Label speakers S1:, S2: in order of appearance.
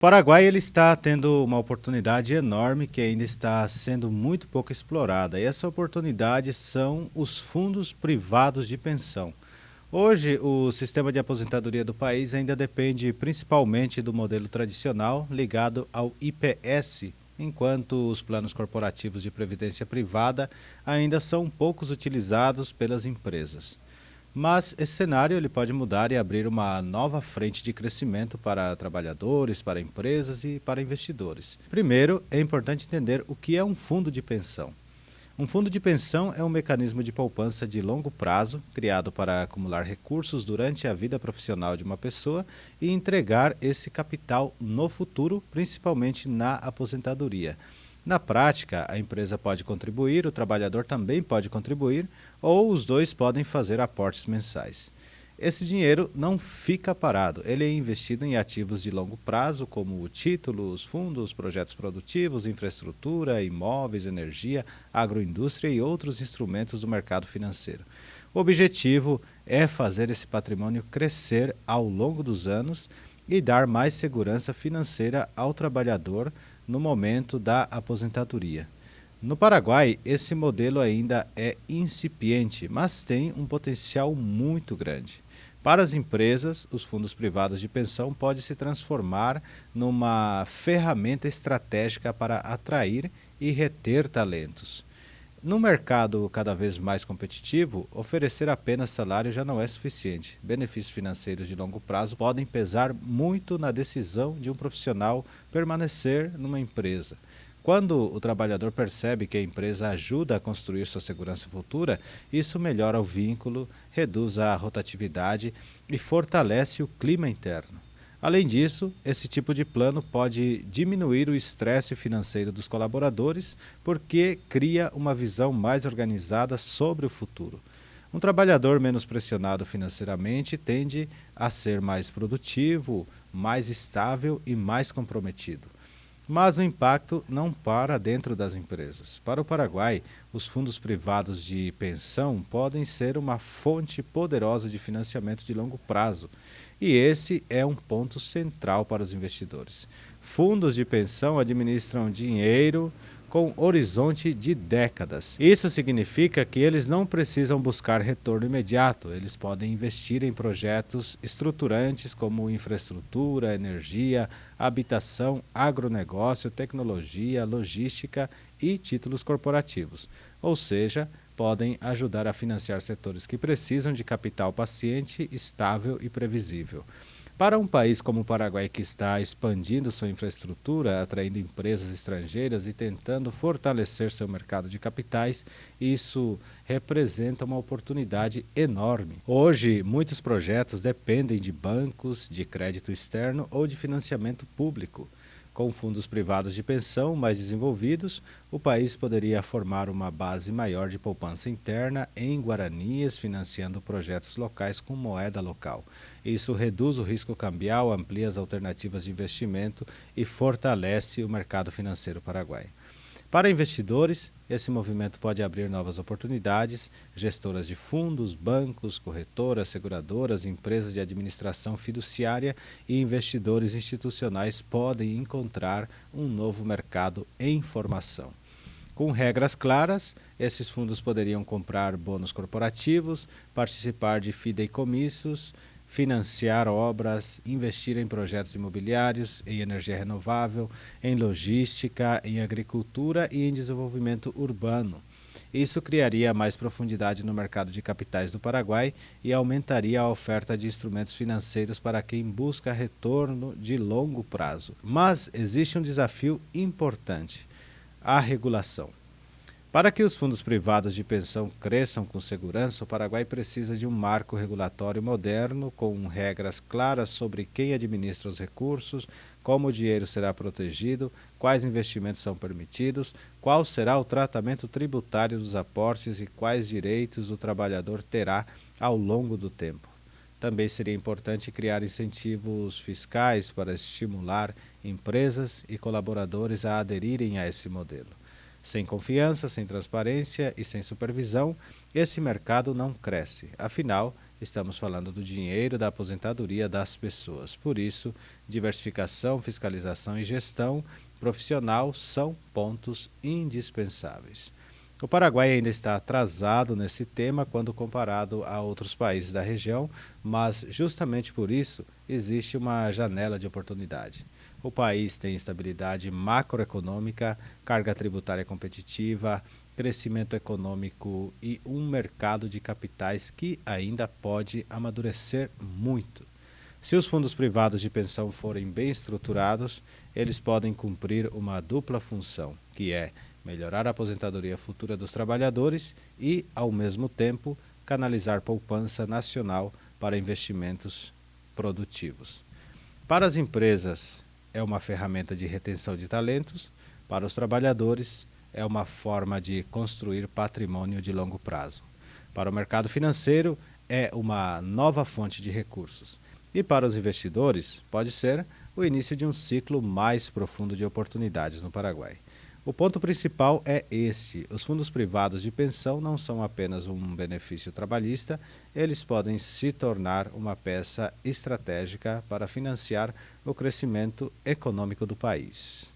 S1: O Paraguai ele está tendo uma oportunidade enorme que ainda está sendo muito pouco explorada. E essa oportunidade são os fundos privados de pensão. Hoje, o sistema de aposentadoria do país ainda depende principalmente do modelo tradicional ligado ao IPS, enquanto os planos corporativos de previdência privada ainda são poucos utilizados pelas empresas. Mas esse cenário ele pode mudar e abrir uma nova frente de crescimento para trabalhadores, para empresas e para investidores. Primeiro, é importante entender o que é um fundo de pensão. Um fundo de pensão é um mecanismo de poupança de longo prazo, criado para acumular recursos durante a vida profissional de uma pessoa e entregar esse capital no futuro, principalmente na aposentadoria. Na prática, a empresa pode contribuir, o trabalhador também pode contribuir, ou os dois podem fazer aportes mensais. Esse dinheiro não fica parado, ele é investido em ativos de longo prazo, como títulos, fundos, projetos produtivos, infraestrutura, imóveis, energia, agroindústria e outros instrumentos do mercado financeiro. O objetivo é fazer esse patrimônio crescer ao longo dos anos e dar mais segurança financeira ao trabalhador no momento da aposentadoria. No Paraguai, esse modelo ainda é incipiente, mas tem um potencial muito grande. Para as empresas, os fundos privados de pensão podem se transformar numa ferramenta estratégica para atrair e reter talentos. No mercado cada vez mais competitivo, oferecer apenas salário já não é suficiente. Benefícios financeiros de longo prazo podem pesar muito na decisão de um profissional permanecer numa empresa. Quando o trabalhador percebe que a empresa ajuda a construir sua segurança futura, isso melhora o vínculo, reduz a rotatividade e fortalece o clima interno. Além disso, esse tipo de plano pode diminuir o estresse financeiro dos colaboradores, porque cria uma visão mais organizada sobre o futuro. Um trabalhador menos pressionado financeiramente tende a ser mais produtivo, mais estável e mais comprometido. Mas o impacto não para dentro das empresas. Para o Paraguai, os fundos privados de pensão podem ser uma fonte poderosa de financiamento de longo prazo. E esse é um ponto central para os investidores. Fundos de pensão administram dinheiro com horizonte de décadas. Isso significa que eles não precisam buscar retorno imediato, eles podem investir em projetos estruturantes como infraestrutura, energia, habitação, agronegócio, tecnologia, logística e títulos corporativos. Ou seja, podem ajudar a financiar setores que precisam de capital paciente, estável e previsível. Para um país como o Paraguai, que está expandindo sua infraestrutura, atraindo empresas estrangeiras e tentando fortalecer seu mercado de capitais, isso representa uma oportunidade enorme. Hoje, muitos projetos dependem de bancos, de crédito externo ou de financiamento público. Com fundos privados de pensão mais desenvolvidos, o país poderia formar uma base maior de poupança interna em guaranias, financiando projetos locais com moeda local. Isso reduz o risco cambial, amplia as alternativas de investimento e fortalece o mercado financeiro paraguaio. Para investidores, esse movimento pode abrir novas oportunidades. Gestoras de fundos, bancos, corretoras, seguradoras, empresas de administração fiduciária e investidores institucionais podem encontrar um novo mercado em formação. Com regras claras, esses fundos poderiam comprar bônus corporativos, participar de fideicomissos, financiar obras, investir em projetos imobiliários, em energia renovável, em logística, em agricultura e em desenvolvimento urbano. Isso criaria mais profundidade no mercado de capitais do Paraguai e aumentaria a oferta de instrumentos financeiros para quem busca retorno de longo prazo. Mas existe um desafio importante: a regulação. Para que os fundos privados de pensão cresçam com segurança, o Paraguai precisa de um marco regulatório moderno, com regras claras sobre quem administra os recursos, como o dinheiro será protegido, quais investimentos são permitidos, qual será o tratamento tributário dos aportes e quais direitos o trabalhador terá ao longo do tempo. Também seria importante criar incentivos fiscais para estimular empresas e colaboradores a aderirem a esse modelo. Sem confiança, sem transparência e sem supervisão, esse mercado não cresce. Afinal, estamos falando do dinheiro da aposentadoria das pessoas. Por isso, diversificação, fiscalização e gestão profissional são pontos indispensáveis. O Paraguai ainda está atrasado nesse tema quando comparado a outros países da região, mas justamente por isso existe uma janela de oportunidade. O país tem estabilidade macroeconômica, carga tributária competitiva, crescimento econômico e um mercado de capitais que ainda pode amadurecer muito. Se os fundos privados de pensão forem bem estruturados, eles podem cumprir uma dupla função, que é melhorar a aposentadoria futura dos trabalhadores e, ao mesmo tempo, canalizar poupança nacional para investimentos produtivos. Para as empresas, é uma ferramenta de retenção de talentos, para os trabalhadores, é uma forma de construir patrimônio de longo prazo. Para o mercado financeiro, é uma nova fonte de recursos. E para os investidores, pode ser o início de um ciclo mais profundo de oportunidades no Paraguai. O ponto principal é este: os fundos privados de pensão não são apenas um benefício trabalhista, eles podem se tornar uma peça estratégica para financiar o crescimento econômico do país.